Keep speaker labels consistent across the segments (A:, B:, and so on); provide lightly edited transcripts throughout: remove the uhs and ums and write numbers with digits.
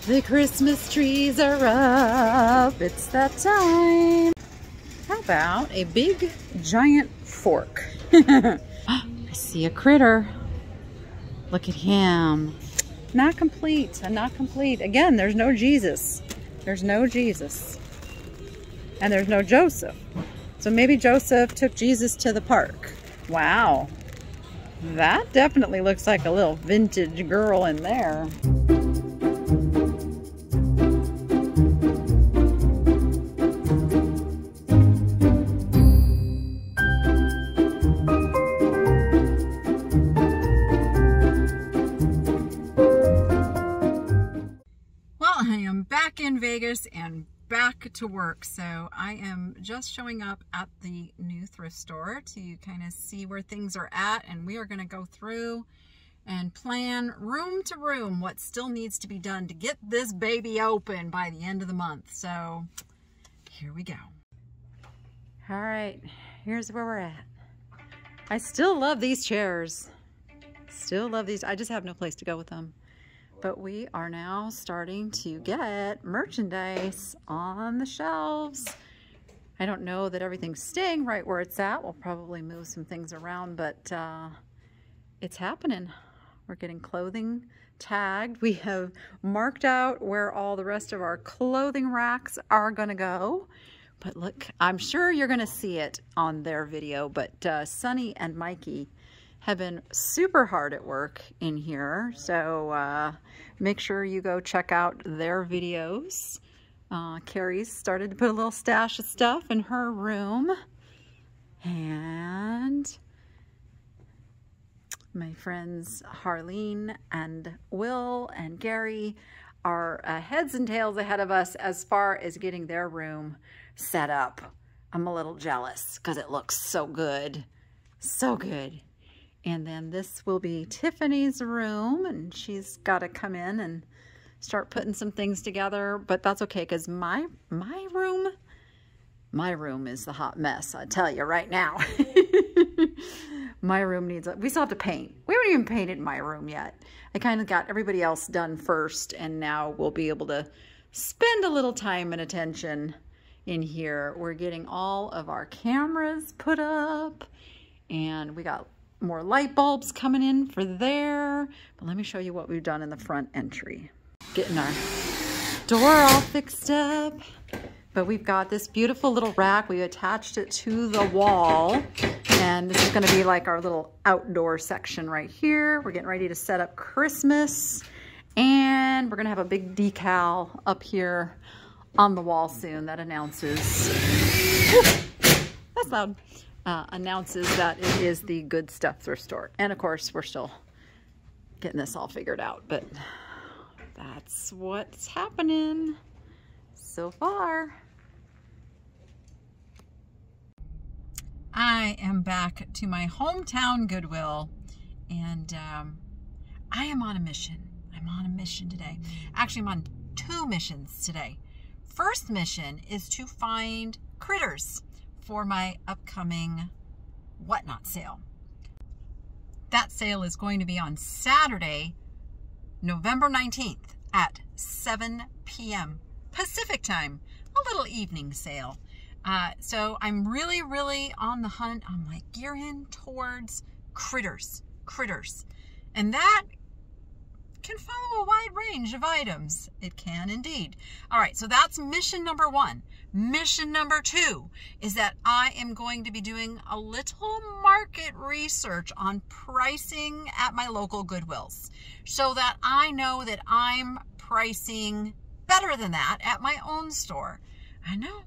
A: The Christmas trees are up. It's that time. How about a big giant fork? I see a critter. Look at him. Not complete. Not complete. Again, there's no Jesus. There's no Jesus. And there's no Joseph. So maybe Joseph took Jesus to the park. Wow. That definitely looks like a little vintage girl in there. In Vegas and back to work. So I am just showing up at the new thrift store to kind of see where things are at, and we are going to go through and plan room to room what still needs to be done to get this baby open by the end of the month. So here we go. All right, here's where we're at. I still love these chairs. Still love these. I just have no place to go with them. But we are now starting to get merchandise on the shelves. I don't know that everything's staying right where it's at. We'll probably move some things around, but it's happening. We're getting clothing tagged. We have marked out where all the rest of our clothing racks are gonna go. But look, I'm sure you're gonna see it on their video, but Sunny and Mikey have been super hard at work in here. So make sure you go check out their videos. Carrie's started to put a little stash of stuff in her room. And my friends Harleen and Will and Gary are heads and tails ahead of us as far as getting their room set up. I'm a little jealous because it looks so good. So good. And then this will be Tiffany's room, and she's got to come in and start putting some things together. But that's okay, because my room is the hot mess. I tell you right now. My room needs. We still have to paint. We haven't even painted my room yet. I kind of got everybody else done first, and now we'll be able to spend a little time and attention in here. We're getting all of our cameras put up, and we got more light bulbs coming in for there. But let me show you what we've done in the front entry. Getting our door all fixed up. But we've got this beautiful little rack. We attached it to the wall. And this is going to be like our little outdoor section right here. We're getting ready to set up Christmas. And we're going to have a big decal up here on the wall soon that announces... That's loud. Announces that it is the Good Stuff thrift store. And of course, we're still getting this all figured out, but that's what's happening so far. I am back to my hometown Goodwill, and I am on a mission. I'm on a mission today. Actually, I'm on two missions today. First mission is to find critters for my upcoming Whatnot sale. That sale is going to be on Saturday, November 19th at 7 p.m. Pacific time, a little evening sale. So I'm really, really on the hunt. I'm like gearing towards critters. And that can follow a wide range of items. It can indeed. All right, so that's mission number one. Mission number two is that I am going to be doing a little market research on pricing at my local Goodwills so that I know that I'm pricing better than that at my own store. I know.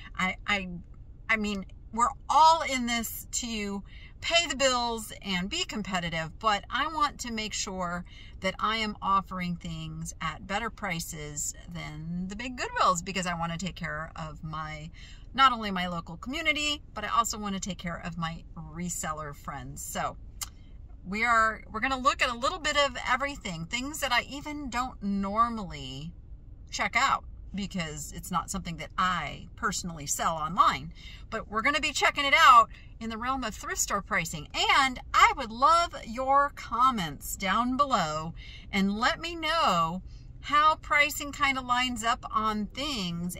A: I mean, we're all in this to pay the bills and be competitive, but I want to make sure that I am offering things at better prices than the big Goodwills, because I want to take care of not only my local community, but I also want to take care of my reseller friends. So we're going to look at a little bit of everything, things that I even don't normally check out, because it's not something that I personally sell online. But we're going to be checking it out in the realm of thrift store pricing. And I would love your comments down below, and let me know how pricing kind of lines up on things,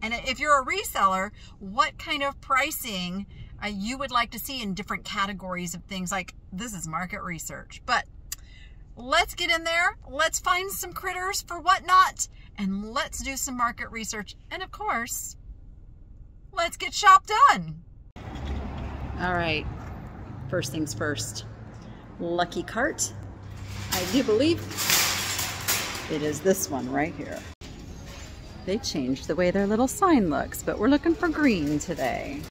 A: and if you're a reseller, what kind of pricing you would like to see in different categories of things. Like, this is market research, but let's get in there. Let's find some critters for whatnot, and let's do some market research. And of course, let's get shop done. All right, first things first. Lucky cart. I do believe it is this one right here. They changed the way their little sign looks, but we're looking for green today.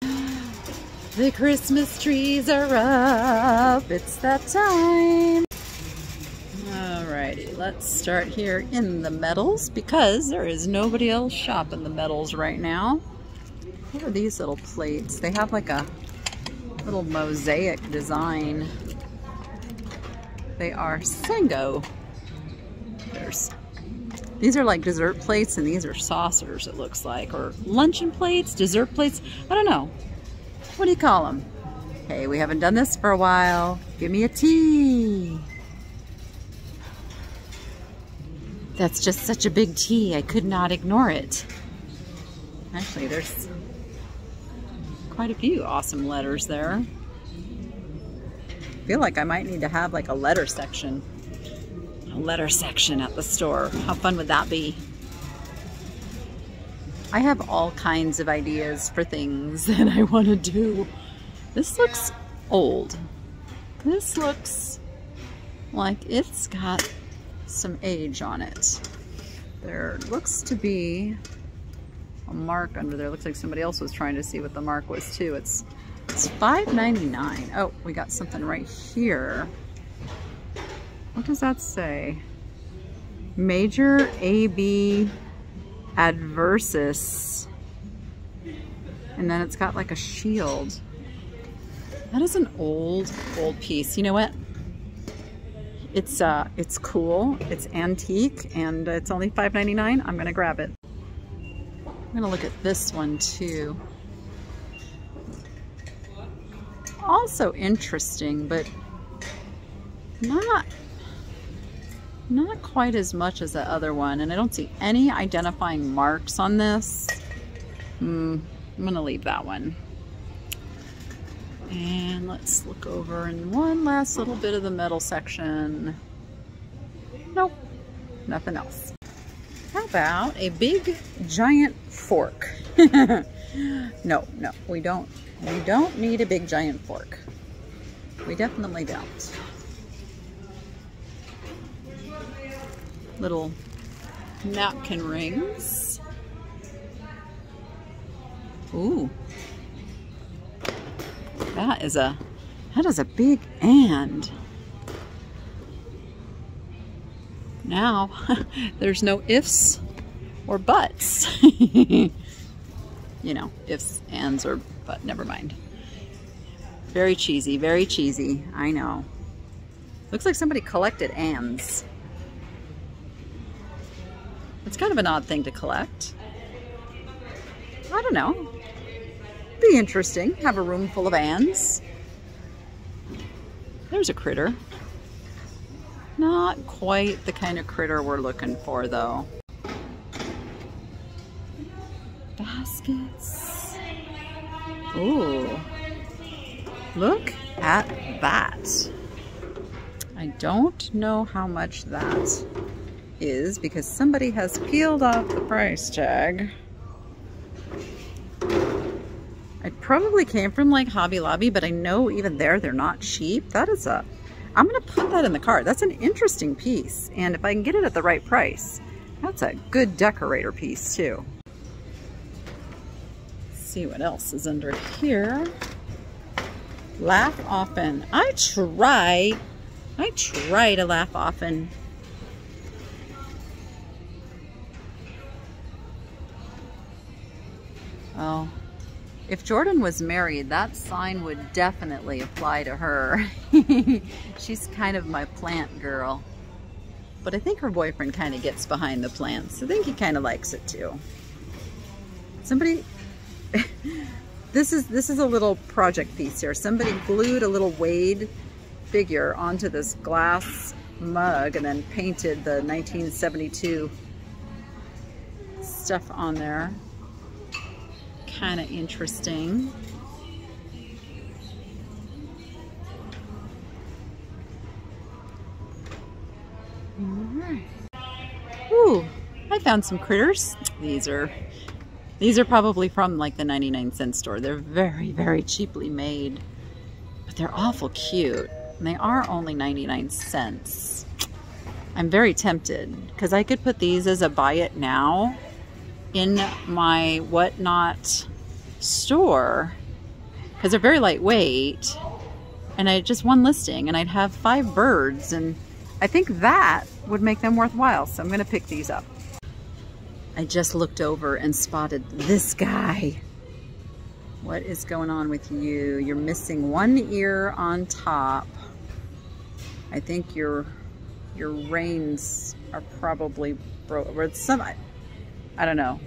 A: The Christmas trees are up. It's that time. Alrighty, let's start here in the metals because there is nobody else shopping the metals right now. What are these little plates? They have like a little mosaic design. They are Sango. These are like dessert plates, and these are saucers, it looks like, or luncheon plates, dessert plates. I don't know. What do you call them? Hey, we haven't done this for a while. Give me a tea. That's just such a big T. I could not ignore it. Actually, there's quite a few awesome letters there. I feel like I might need to have like a letter section. A letter section at the store. How fun would that be? I have all kinds of ideas for things that I want to do. This looks old. This looks like it's got some age on it. There looks to be a mark under there. Looks like somebody else was trying to see what the mark was too. It's $5.99. Oh, we got something right here. What does that say? Major AB Adversus. And then it's got like a shield. That is an old piece. You know what? It's cool. It's antique, and it's only $5.99. I'm gonna grab it. I'm gonna look at this one too. Also interesting, but not quite as much as the other one, and I don't see any identifying marks on this. I'm gonna leave that one. And let's look over in one last little bit of the metal section. Nope, nothing else. How about a big giant fork? No, we don't need a big giant fork. We definitely don't. Little napkin rings. Ooh. That is a big and. Now, there's no ifs or buts. You know, ifs, ands, or but never mind. Very cheesy, very cheesy. I know. Looks like somebody collected ands. It's kind of an odd thing to collect. I don't know. Be interesting. Have a room full of ands. There's a critter. Not quite the kind of critter we're looking for, though. Baskets. Ooh. Look at that. I don't know how much that is because somebody has peeled off the price tag. It probably came from like Hobby Lobby, but I know even there they're not cheap. That is I'm gonna put that in the cart. That's an interesting piece, and if I can get it at the right price, that's a good decorator piece too. Let's see what else is under here. Laugh often. I try to laugh often. Oh. If Jordan was married, that sign would definitely apply to her. She's kind of my plant girl. But I think her boyfriend kind of gets behind the plants. I think he kind of likes it too. Somebody, this is a little project piece here. Somebody glued a little Wade figure onto this glass mug and then painted the 1972 stuff on there. Kind of interesting. Alright. Ooh, I found some critters. These are probably from like the 99-cent store. They're very, very cheaply made, but they're awful cute. And they are only 99 cents. I'm very tempted because I could put these as a buy it now in my whatnot store because they're very lightweight, and I just one listing and I'd have 5 birds, and I think that would make them worthwhile. So I'm going to pick these up. I just looked over and spotted this guy. What is going on with you? You're missing one ear on top. I think your reins are probably broken. I don't know.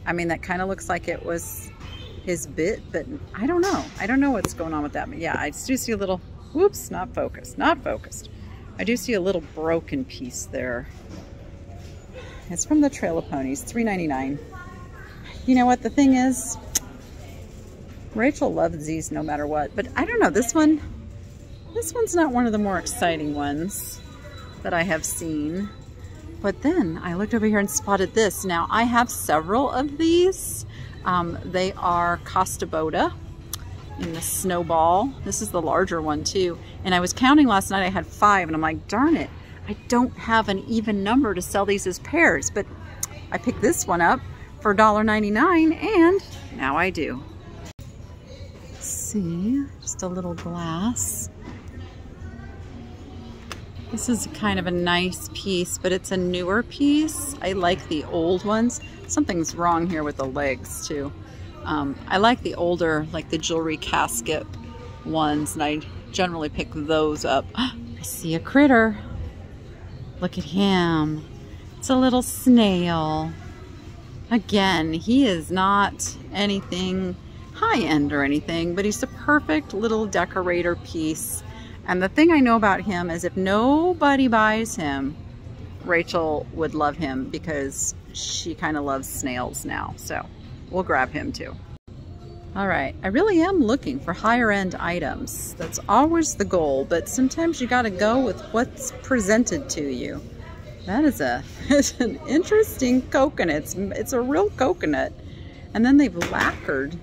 A: I mean, that kind of looks like it was his bit, but I don't know. I don't know what's going on with that. But yeah, I do see a little, whoops, not focused, not focused. I do see a little broken piece there. It's from the Trail of Ponies, $3.99. You know what the thing is? Rachel loves these no matter what, but I don't know, this one's not one of the more exciting ones that I have seen. But then I looked over here and spotted this. Now I have several of these. They are Kosta Boda in the Snowball. This is the larger one too. And I was counting last night, I had 5, and I'm like, darn it, I don't have an even number to sell these as pairs. But I picked this one up for $1.99, and now I do. Let's see, just a little glass. This is kind of a nice piece, but it's a newer piece. I like the old ones. Something's wrong here with the legs too. I like the older, like the jewelry casket ones, and I generally pick those up. I see a critter. Look at him. It's a little snail. Again, he is not anything high-end or anything, but he's a perfect little decorator piece. And the thing I know about him is if nobody buys him, Rachel would love him because she kind of loves snails now. So we'll grab him too. All right, I really am looking for higher end items. That's always the goal, but sometimes you got to go with what's presented to you. That is it's an interesting coconut. It's a real coconut. And then they've lacquered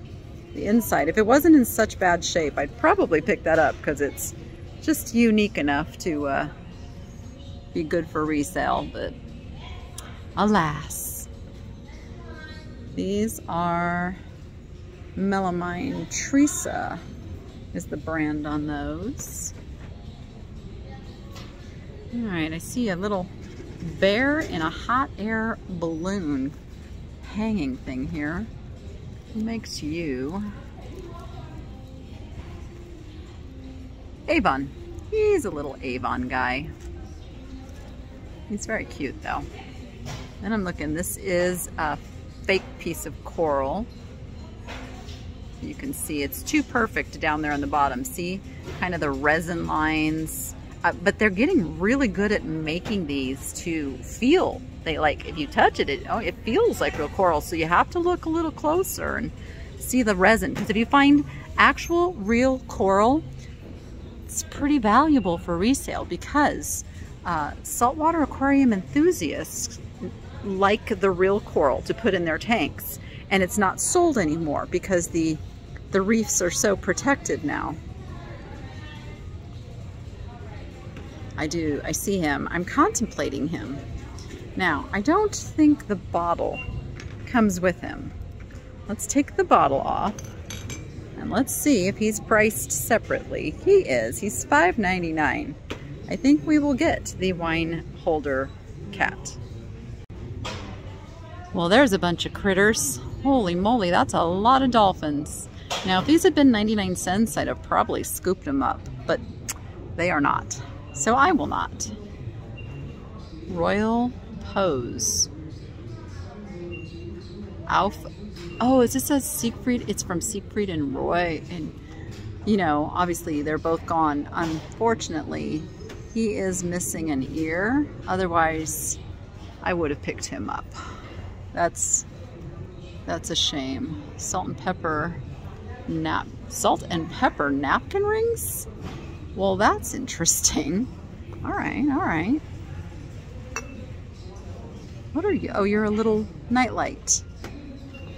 A: the inside. If it wasn't in such bad shape, I'd probably pick that up because it's just unique enough to be good for resale, but alas. These are Melamine Teresa is the brand on those. All right, I see a little bear in a hot air balloon hanging thing here. Who makes you? Avon. He's a little Avon guy. He's very cute though. And I'm looking, this is a fake piece of coral. You can see it's too perfect down there on the bottom. See kind of the resin lines, but they're getting really good at making these to feel. They like, if you touch it, it feels like real coral. So you have to look a little closer and see the resin. Because if you find actual real coral, it's pretty valuable for resale because saltwater aquarium enthusiasts like the real coral to put in their tanks, and it's not sold anymore because the reefs are so protected now. I see him. I'm contemplating him. Now, I don't think the bottle comes with him. Let's take the bottle off and let's see if he's priced separately. He is. He's $5.99. I think we will get the wine holder cat. Well, there's a bunch of critters. Holy moly, that's a lot of dolphins. Now, if these had been 99 cents, I'd have probably scooped them up, but they are not. So I will not. Royal Pose. Oh, is this a Siegfried? It's from Siegfried and Roy. And, you know, obviously they're both gone. Unfortunately, He is missing an ear. Otherwise, I would have picked him up. That's a shame. Salt and pepper napkin rings? Well, that's interesting. All right. What are you? Oh, you're a little nightlight.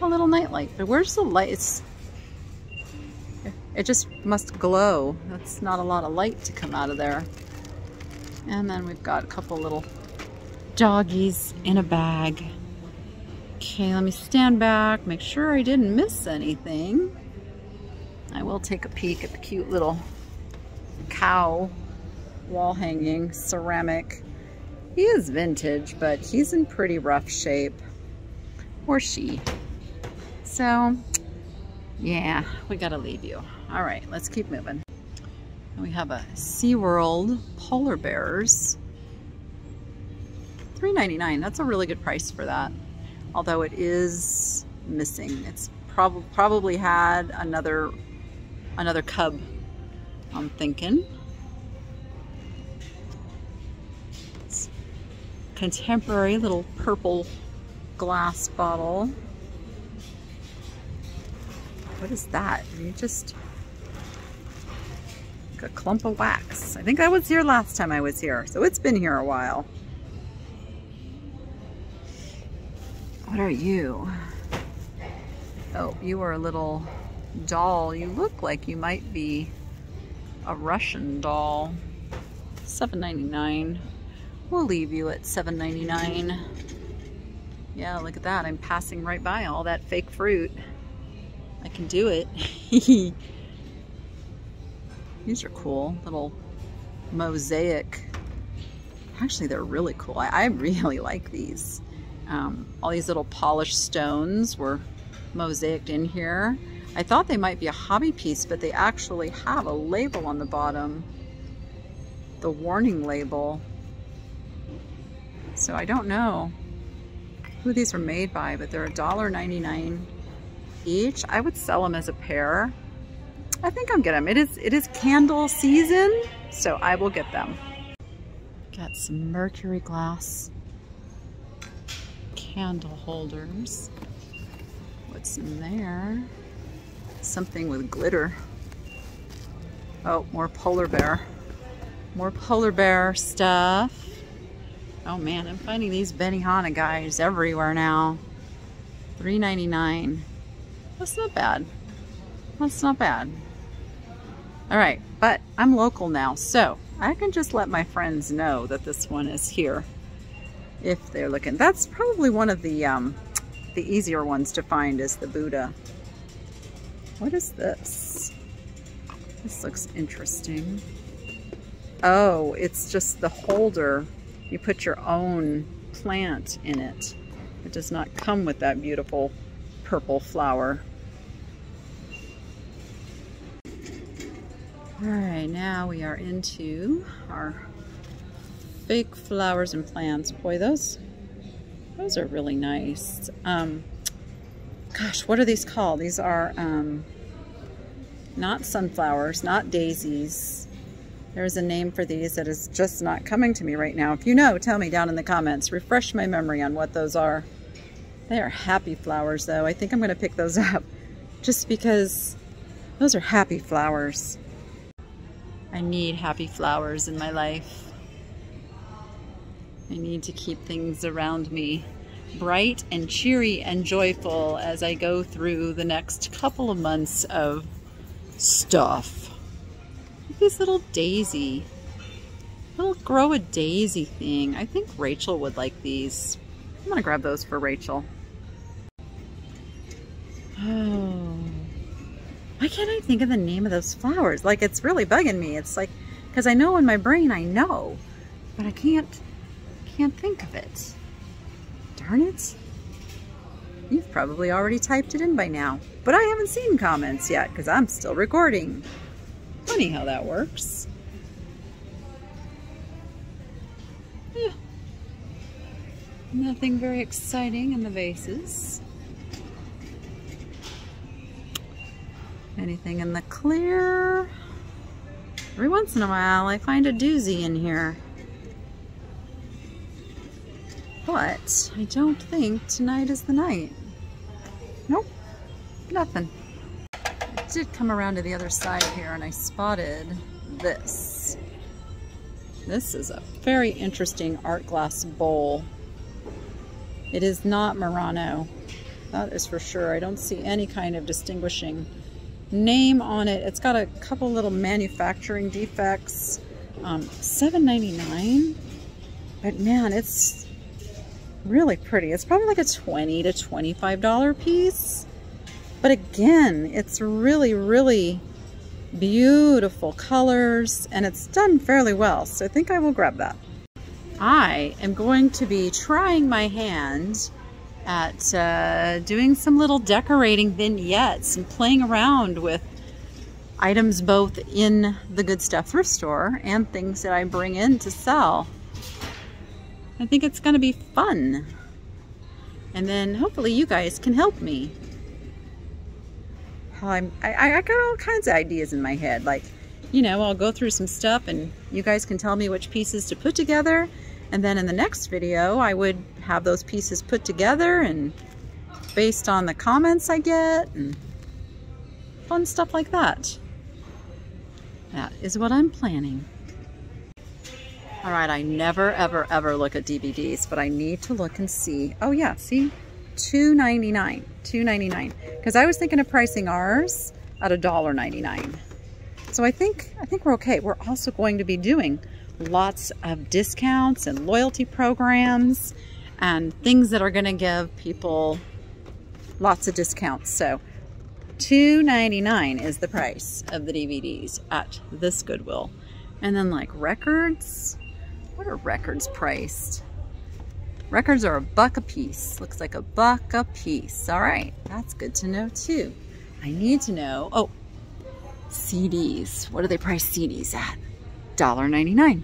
A: A little nightlight. But where's the light? It just must glow. That's not a lot of light to come out of there. And then we've got a couple little doggies in a bag. Okay, let me stand back, make sure I didn't miss anything. I will take a peek at the cute little cow wall hanging ceramic. He is vintage, but he's in pretty rough shape. Or she. So, yeah, we gotta leave you. All right, let's keep moving. And we have a SeaWorld polar bears. $3.99, that's a really good price for that. Although it is missing. It's probably had another cub, I'm thinking. It's contemporary little purple glass bottle. What is that? You just a clump of wax. I think I was here last time I was here, so it's been here a while. What are you? Oh, you are a little doll. You look like you might be a Russian doll. $7.99. We'll leave you at $7.99. Yeah, look at that. I'm passing right by all that fake fruit. I can do it. These are cool. Little mosaic. Actually, they're really cool. I really like these. All these little polished stones were mosaiced in here. I thought they might be a hobby piece, but they actually have a label on the bottom. The warning label. So I don't know who these were made by, but they're $1.99 each. I would sell them as a pair. I think I'm getting them. It is candle season, so I will get them. Got some mercury glass candle holders. What's in there? Something with glitter. Oh, more polar bear. More polar bear stuff. Oh man, I'm finding these Benihana guys everywhere now. $3.99. That's not bad. That's not bad. All right, but I'm local now, so I can just let my friends know that this one is here if they're looking. That's probably one of the easier ones to find is the Boda. What is this? This looks interesting. Oh, it's just the holder. You put your own plant in it. It does not come with that beautiful purple flower. All right, now we are into our fake flowers and plants. Boy, those are really nice. Gosh, what are these called? These are not sunflowers, not daisies. There's a name for these that is just not coming to me right now. If you know, tell me down in the comments. Refresh my memory on what those are. They are happy flowers, though. I think I'm going to pick those up just because those are happy flowers. I need happy flowers in my life. I need to keep things around me bright and cheery and joyful as I go through the next couple of months of stuff. This little daisy, little grow a daisy thing. I think Rachel would like these. I'm gonna grab those for Rachel. Oh, why can't I think of the name of those flowers? Like, it's really bugging me. It's like, because I know in my brain I know, but I can't think of it. Darn it. You've probably already typed it in by now, but I haven't seen comments yet because I'm still recording. Funny how that works. Yeah. Nothing very exciting in the vases. Anything in the clear? Every once in a while I find a doozy in here. But I don't think tonight is the night. Nope, nothing. I did come around to the other side here and I spotted this. This is a very interesting art glass bowl. It is not Murano, that is for sure. I don't see any kind of distinguishing name on it. It's got a couple little manufacturing defects. $7.99, but man, it's really pretty. It's probably like a $20 to $25 piece, but again, it's really, really beautiful colors and it's done fairly well, so I think I will grab that. I am going to be trying my hand at doing some little decorating vignettes and playing around with items both in the Good Stuff thrift store and things that I bring in to sell. I think it's going to be fun. And then hopefully you guys can help me. I got all kinds of ideas in my head. Like, you know, I'll go through some stuff and you guys can tell me which pieces to put together. And then in the next video, I would have those pieces put together and based on the comments I get and fun stuff like that. That is what I'm planning. All right, I never, ever, ever look at DVDs, but I need to look and see. Oh yeah, see? $2.99, $2.99. Because I was thinking of pricing ours at $1.99. So I think we're okay. We're also going to be doing lots of discounts and loyalty programs and things that are going to give people lots of discounts. So $2.99 is the price of the DVDs at this Goodwill. And then like records, what are records priced? Records are $1 a piece. Looks like $1 a piece. All right, that's good to know too. I need to know, oh, CDs. What do they price CDs at? $1.99.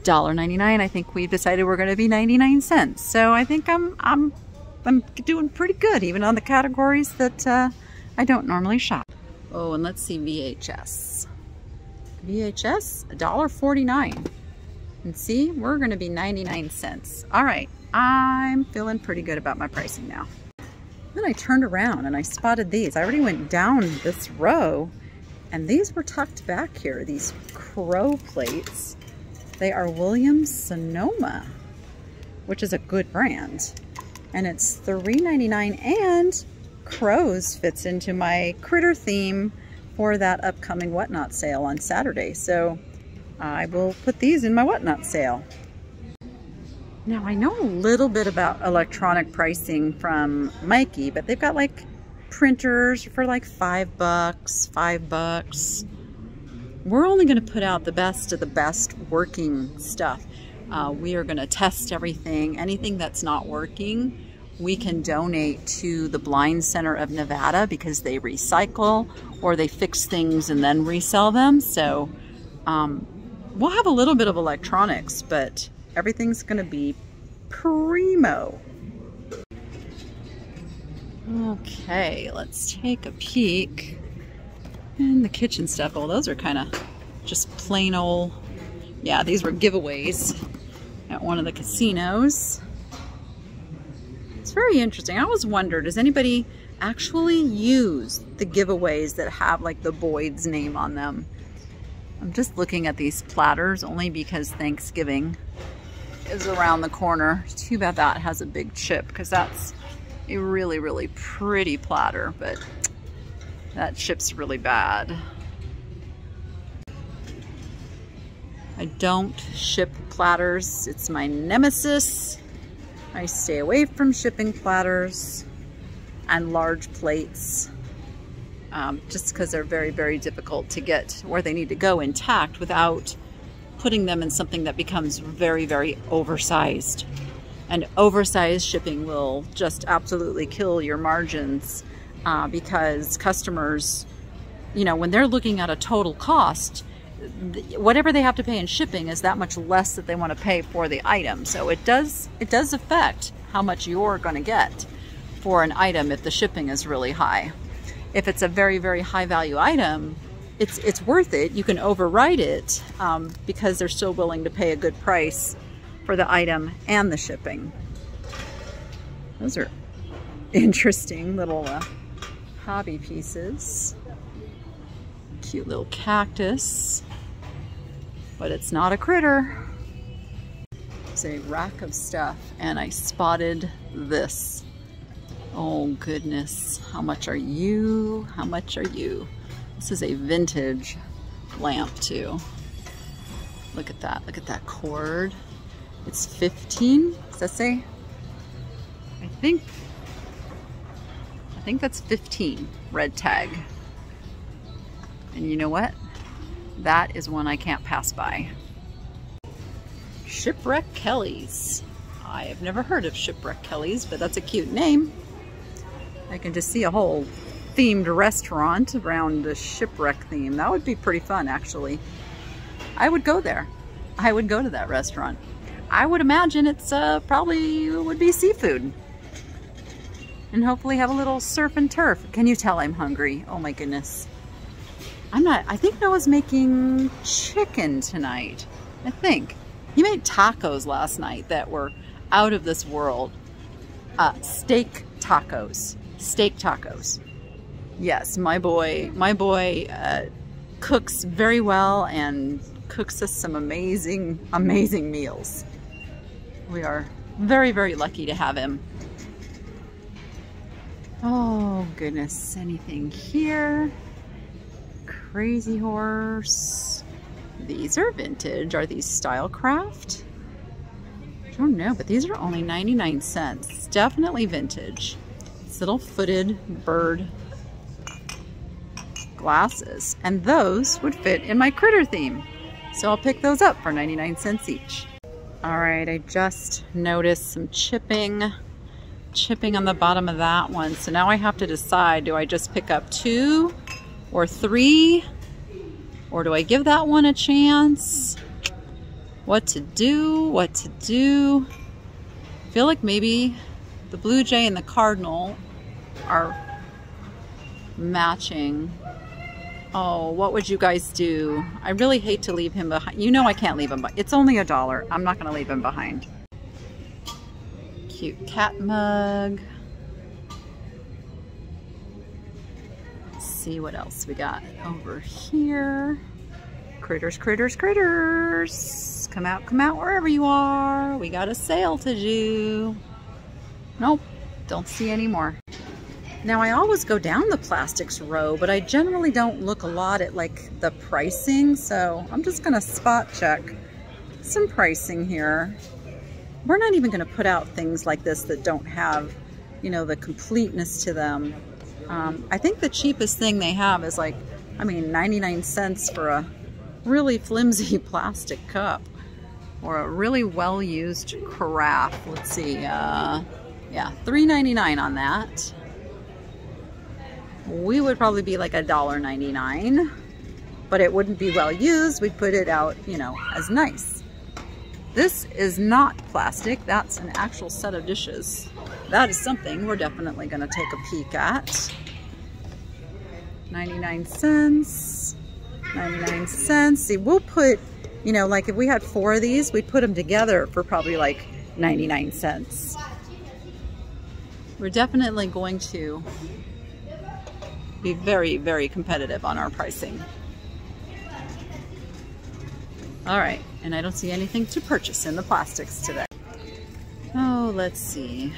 A: $1.99. I think we decided we're going to be 99 cents. So I think I'm doing pretty good, even on the categories that I don't normally shop. Oh, and let's see VHS. VHS, $1.49. And see, we're going to be 99 cents. All right, I'm feeling pretty good about my pricing now. Then I turned around and I spotted these. I already went down this row and these were tucked back here, these crow plates. They are Williams Sonoma, which is a good brand. And it's $3.99 and crows fits into my critter theme for that upcoming Whatnot sale on Saturday. So I will put these in my Whatnot sale. Now I know a little bit about electronic pricing from Mikey, but they've got like printers for like $5. We're only going to put out the best of the best working stuff. We are going to test everything. Anything that's not working, we can donate to the Blind Center of Nevada because they recycle or they fix things and then resell them. So we'll have a little bit of electronics, but everything's going to be primo. Okay, let's take a peek. And the kitchen stuff, oh, those are kind of just plain old, yeah, these were giveaways at one of the casinos. It's very interesting. I always wonder, does anybody actually use the giveaways that have like the Boyd's name on them? I'm just looking at these platters only because Thanksgiving is around the corner. Too bad that has a big chip because that's a really, really pretty platter, but that chip's really bad. I don't ship platters. It's my nemesis. I stay away from shipping platters and large plates just because they're very, very difficult to get where they need to go intact without putting them in something that becomes very, very oversized. And oversized shipping will just absolutely kill your margins. Because customers, you know, when they're looking at a total cost, whatever they have to pay in shipping is that much less that they want to pay for the item. So it does affect how much you're going to get for an item if the shipping is really high. If it's a very, very high value item, it's worth it. You can override it because they're still willing to pay a good price for the item and the shipping. Those are interesting little hobby pieces. Cute little cactus, but it's not a critter. It's a rack of stuff, and I spotted this. Oh goodness, how much are you? How much are you? This is a vintage lamp too. Look at that cord. It's 15, does that say? I think that's 15, red tag. And you know what? That is one I can't pass by. Shipwreck Kelly's. I have never heard of Shipwreck Kelly's, but that's a cute name. I can just see a whole themed restaurant around the shipwreck theme. That would be pretty fun, actually. I would go there. I would go to that restaurant. I would imagine it's probably would be seafood. And hopefully have a little surf and turf. Can you tell I'm hungry? Oh my goodness. I think Noah's making chicken tonight. I think. He made tacos last night that were out of this world. Steak tacos. Steak tacos. Yes, my boy cooks very well and cooks us some amazing, amazing meals. We are very, very lucky to have him. Oh goodness, anything here? Crazy horse. These are vintage. Are these Stylecraft? I don't know, but these are only 99 cents. Definitely vintage. It's little footed bird glasses. And those would fit in my critter theme. So I'll pick those up for 99 cents each. All right, I just noticed some chipping on the bottom of that one. So now I have to decide, do I just pick up 2 or 3? Or do I give that one a chance? What to do, what to do. I feel like maybe the Blue Jay and the Cardinal are matching. Oh, what would you guys do? I really hate to leave him behind. You know I can't leave him behind. It's only $1. I'm not gonna leave him behind. Cute cat mug. Let's see what else we got over here. Critters, critters, critters. Come out wherever you are. We got a sale to do. Nope, don't see any more. Now I always go down the plastics row, but I generally don't look a lot at like the pricing, so I'm just gonna spot check some pricing here. We're not even gonna put out things like this that don't have, you know, the completeness to them. I think the cheapest thing they have is like, I mean, 99 cents for a really flimsy plastic cup or a really well-used carafe. Let's see, yeah, $3.99 on that. We would probably be like $1.99, but it wouldn't be well used. We'd put it out, you know, as nice. This is not plastic. That's an actual set of dishes. That is something we're definitely going to take a peek at. 99 cents, 99 cents. See, we'll put, you know, like if we had 4 of these, we'd put them together for probably like 99 cents. We're definitely going to be very, very competitive on our pricing. All right, and I don't see anything to purchase in the plastics today. Oh, let's see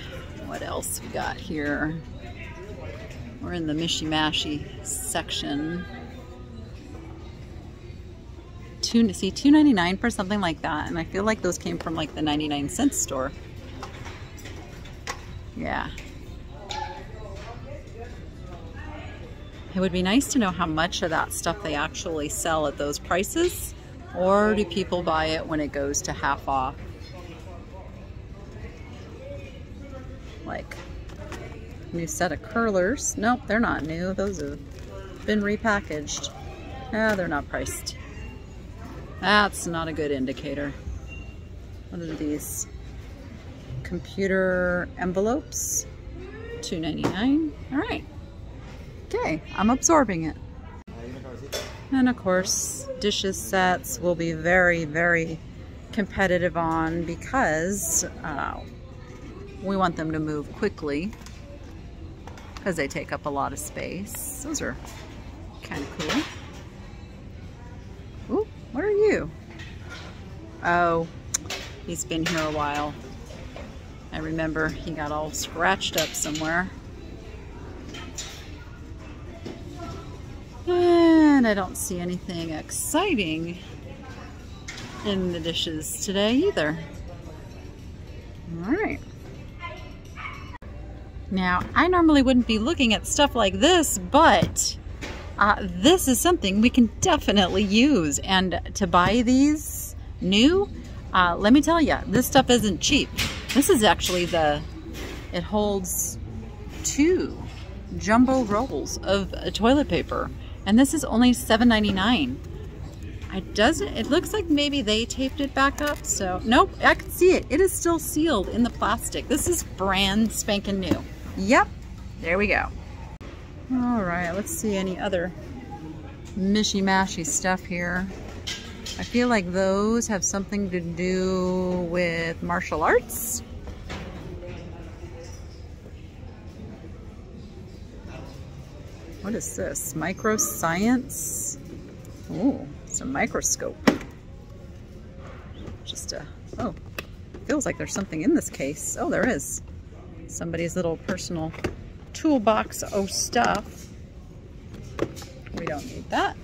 A: what else we got here. We're in the mishy-mashy section. See, $2.99 for something like that, and I feel like those came from like the 99-cent store. Yeah. It would be nice to know how much of that stuff they actually sell at those prices, or do people buy it when it goes to half off? Like, new set of curlers. Nope, they're not new. Those have been repackaged. Ah, they're not priced. That's not a good indicator. What are these? Computer envelopes. $2.99. All right. Okay, I'm absorbing it.
B: And of course, dishes sets will be very, very competitive on because we want them to move quickly because they take up a lot of space. Those are kind of cool. Ooh, what are you? Oh, he's been here a while. I remember he got all scratched up somewhere. And I don't see anything exciting in the dishes today either. All right. Now, I normally wouldn't be looking at stuff like this, but this is something we can definitely use. And to buy these new, let me tell you, this stuff isn't cheap. This is actually it holds 2 jumbo rolls of toilet paper. And this is only $7.99. It looks like maybe they taped it back up. So, nope, I can see it. It is still sealed in the plastic. This is brand spanking new. Yep, there we go. All right, let's see any other mishy-mashy stuff here. I feel like those have something to do with martial arts. What is this? Microscience? Oh, it's a microscope. Oh, feels like there's something in this case. Oh, there is. Somebody's little personal toolbox of stuff. We don't need that.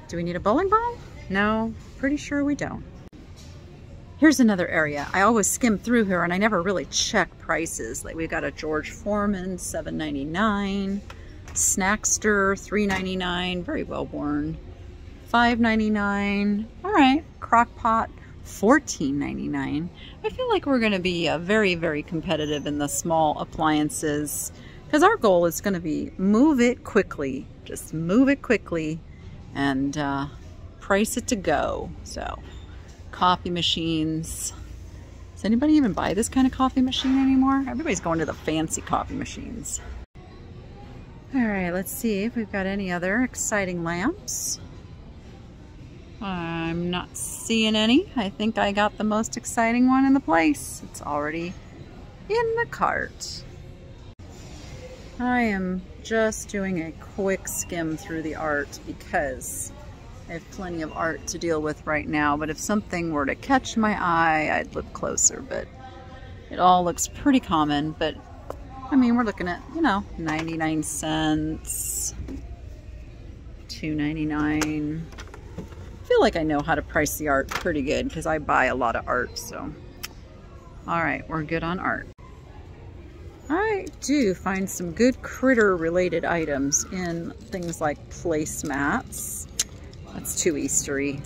B: Do we need a bowling ball? No, pretty sure we don't. Here's another area. I always skim through here and I never really check prices. Like we've got a George Foreman, $7.99. Snackster, $3.99. Very well worn. $5.99. All right. Crock-Pot, $14.99. I feel like we're going to be very, very competitive in the small appliances because our goal is going to be move it quickly. Just move it quickly and price it to go. So, coffee machines. Does anybody even buy this kind of coffee machine anymore? Everybody's going to the fancy coffee machines. All right, let's see if we've got any other exciting lamps. I'm not seeing any. I think I got the most exciting one in the place. It's already in the cart. I am just doing a quick skim through the art because I have plenty of art to deal with right now, but if something were to catch my eye, I'd look closer, but it all looks pretty common. But I mean, we're looking at, 99 cents, $2.99. I feel like I know how to price the art pretty good because I buy a lot of art, so. All right, we're good on art. I do find some good critter related items in things like placemats. That's too Eastery.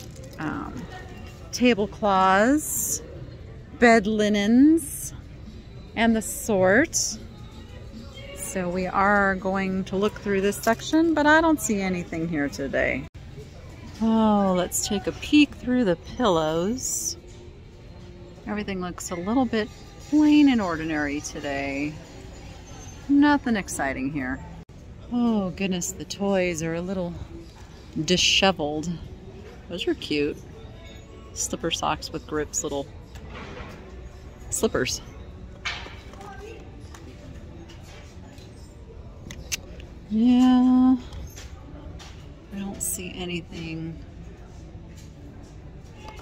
B: Tablecloths, bed linens, and the sort. So we are going to look through this section, but I don't see anything here today. Oh, let's take a peek through the pillows. Everything looks a little bit plain and ordinary today. Nothing exciting here. Oh goodness, the toys are a little disheveled. Those are cute. Slipper socks with grips, little slippers. Yeah, I don't see anything.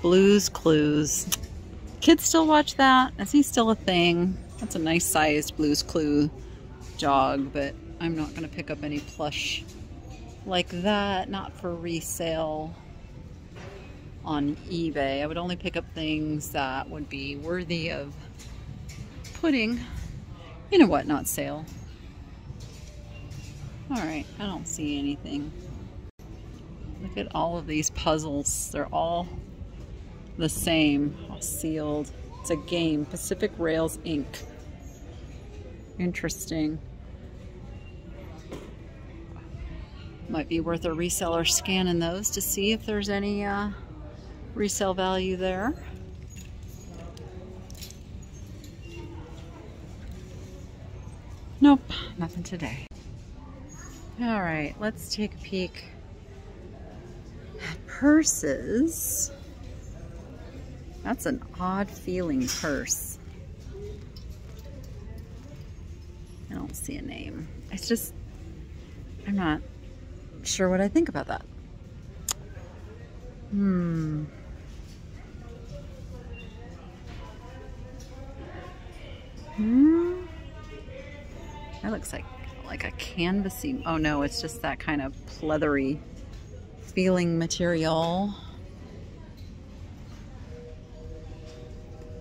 B: Blue's Clues. Kids still watch that? Is he still a thing? That's a nice sized Blue's Clue dog, but I'm not going to pick up any plush like that, not for resale on eBay. I would only pick up things that would be worthy of putting in a whatnot sale. Alright, I don't see anything. Look at all of these puzzles. They're all the same, all sealed. It's a game, Pacific Rails Inc. Interesting. Might be worth a reseller scanning those to see if there's any resale value there. Nope, nothing today. All right, let's take a peek at purses. That's an odd feeling purse. I don't see a name. It's just, I'm not sure what I think about that. That looks like a canvasy. Oh no, it's just that kind of pleathery feeling material.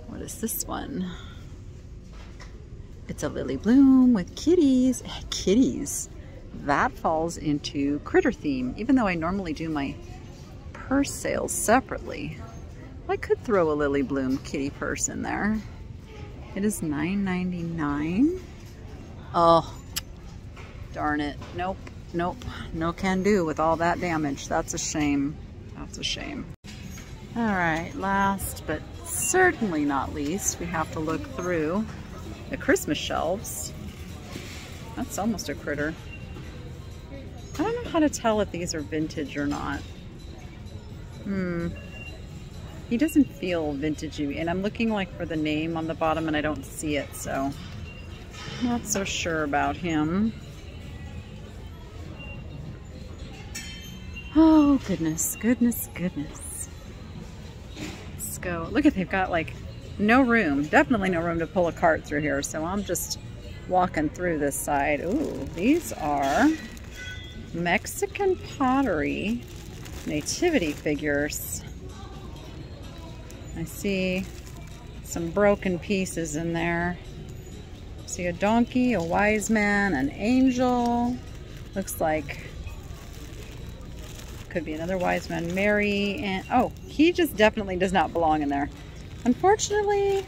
B: What is this one? It's a lily bloom with kitties. Kitties. That falls into critter theme. Even though I normally do my purse sales separately, I could throw a lily bloom kitty purse in there. It is $9.99. Oh, darn it. Nope. No can do with all that damage. That's a shame. That's a shame. All right, last but certainly not least, we have to look through the Christmas shelves. That's almost a critter. I don't know how to tell if these are vintage or not. He doesn't feel vintagey, and I'm looking like for the name on the bottom and I don't see it, so I'm not so sure about him. Oh, goodness. Let's go. Look at, they've got like no room, definitely no room to pull a cart through here, so I'm just walking through this side. Ooh, these are Mexican pottery nativity figures. I see some broken pieces in there. See a donkey, a wise man, an angel. Looks like could be another wise man, Mary, and oh, he just definitely does not belong in there. Unfortunately,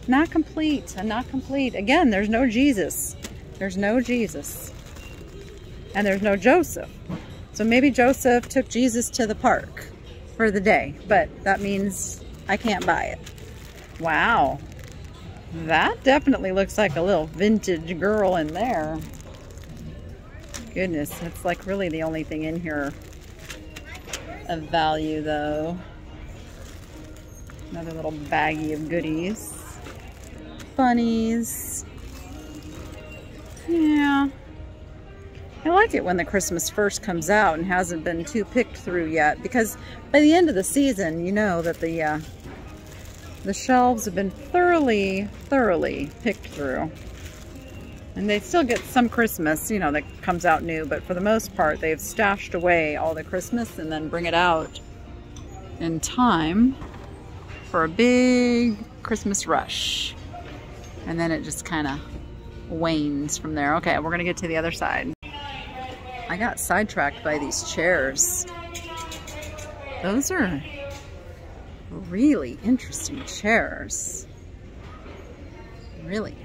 B: not complete. Not complete. Again, there's no Jesus. There's no Jesus. And there's no Joseph. So maybe Joseph took Jesus to the park for the day, but that means I can't buy it. Wow. That definitely looks like a little vintage girl in there. Goodness, that's like really the only thing in here of value though. Another little baggie of goodies. Bunnies. Yeah. I like it when the Christmas first comes out and hasn't been too picked through yet, because by the end of the season, you know that the shelves have been thoroughly picked through. And they still get some Christmas, you know, that comes out new, but for the most part, they've stashed away all the Christmas and then bring it out in time for a big Christmas rush. And then it just kind of wanes from there. Okay, we're gonna get to the other side. I got sidetracked by these chairs. Those are really interesting chairs. Really.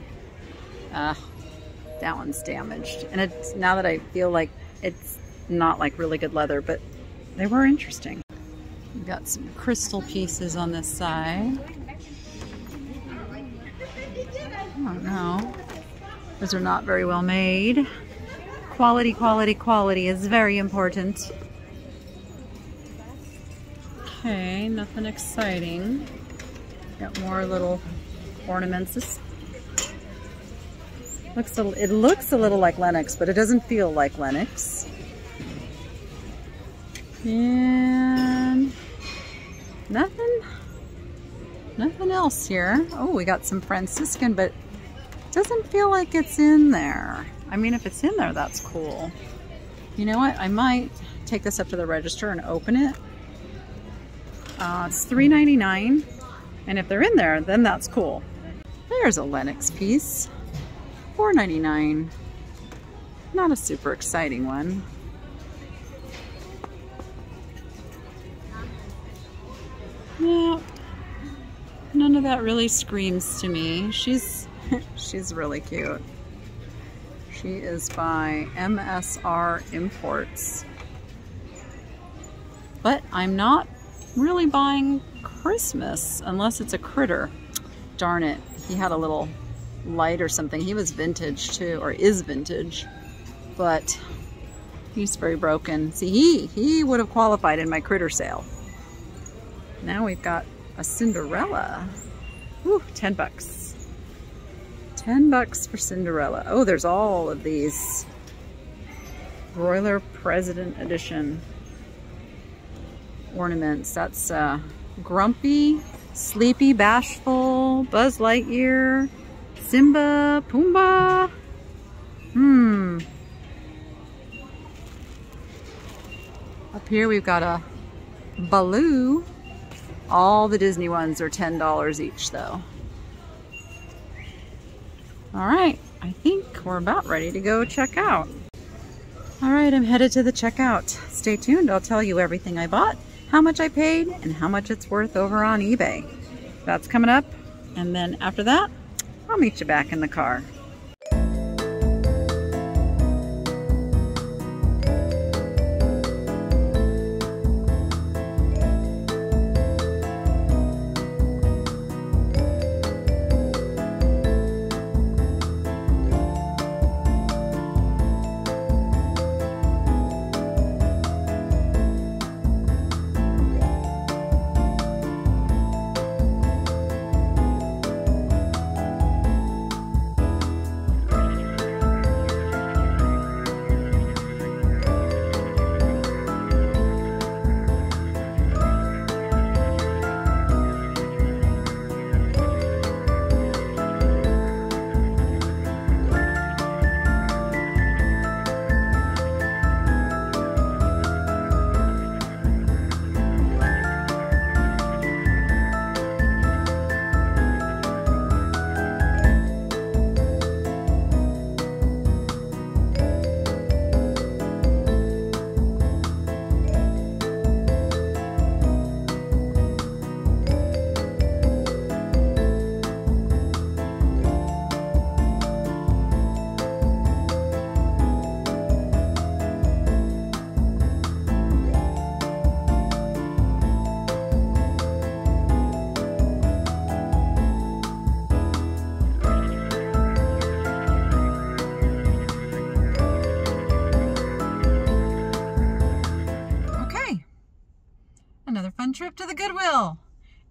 B: That one's damaged. And it's, now that I feel like it's not like really good leather, but they were interesting. We've got some crystal pieces on this side. I don't know. Those are not very well made. Quality, quality, quality is very important. Okay, nothing exciting. Got more little ornaments. This it looks a little like Lenox, but it doesn't feel like Lenox. And nothing else here. Oh, we got some Franciscan, but it doesn't feel like it's in there. I mean, if it's in there, that's cool. You know what? I might take this up to the register and open it. It's $3.99, and if they're in there, then that's cool. There's a Lenox piece. $4.99. Not a super exciting one. Yeah, none of that really screams to me. She's really cute. She is by MSR Imports. But I'm not really buying Christmas unless it's a critter. Darn it. He had a little light or something. He was vintage too, or is vintage. But He's very broken. See, he would have qualified in my critter sale. Now we've got a Cinderella. Whew, 10 bucks. 10 bucks for Cinderella. Oh, there's all of these. Broiler President Edition ornaments. That's Grumpy, Sleepy, Bashful, Buzz Lightyear, Simba, Pumbaa. Up here we've got a Baloo. All the Disney ones are $10 each though. All right, I think we're about ready to go check out. All right, I'm headed to the checkout. Stay tuned, I'll tell you everything I bought, how much I paid, and how much it's worth over on eBay. That's coming up, and then after that, I'll meet you back in the car. Trip to the Goodwill,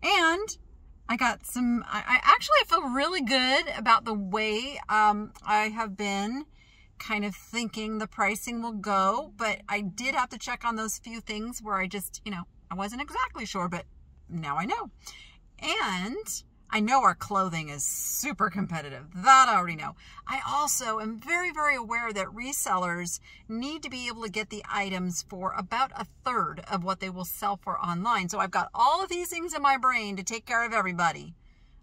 B: and I got some. I actually feel really good about the way I have been kind of thinking the pricing will go, but I did have to check on those few things where I just, I wasn't exactly sure, but now I know. And I know our clothing is super competitive. That I already know. I also am very, very aware that resellers need to be able to get the items for about 1/3 of what they will sell for online. So I've got all of these things in my brain to take care of everybody.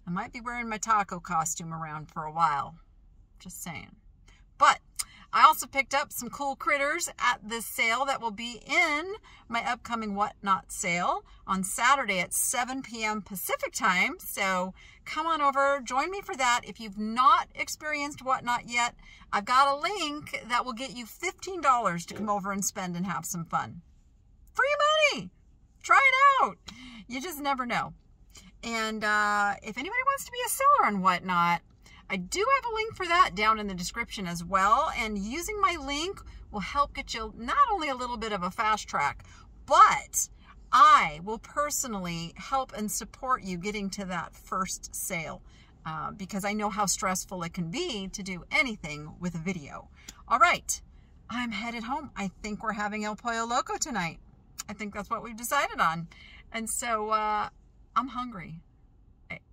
B: I might be wearing my taco costume around for a while. Just saying. But I also picked up some cool critters at this sale that will be in my upcoming Whatnot sale on Saturday at 7 p.m. Pacific time. So come on over, join me for that. If you've not experienced Whatnot yet, I've got a link that will get you $15 to come over and spend and have some fun. Free money! Try it out! You just never know. And if anybody wants to be a seller on Whatnot, I do have a link for that down in the description as well, and using my link will help get you not only a little bit of a fast track, but I will personally help and support you getting to that first sale because I know how stressful it can be to do anything with a video. All right, I'm headed home. I think we're having El Pollo Loco tonight. I think that's what we've decided on. And so I'm hungry,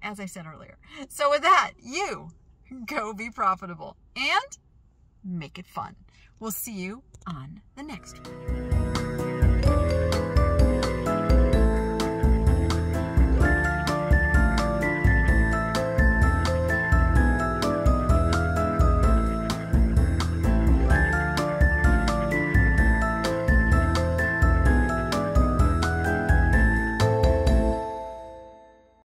B: as I said earlier. So with that, you go be profitable and make it fun. We'll see you on the next one.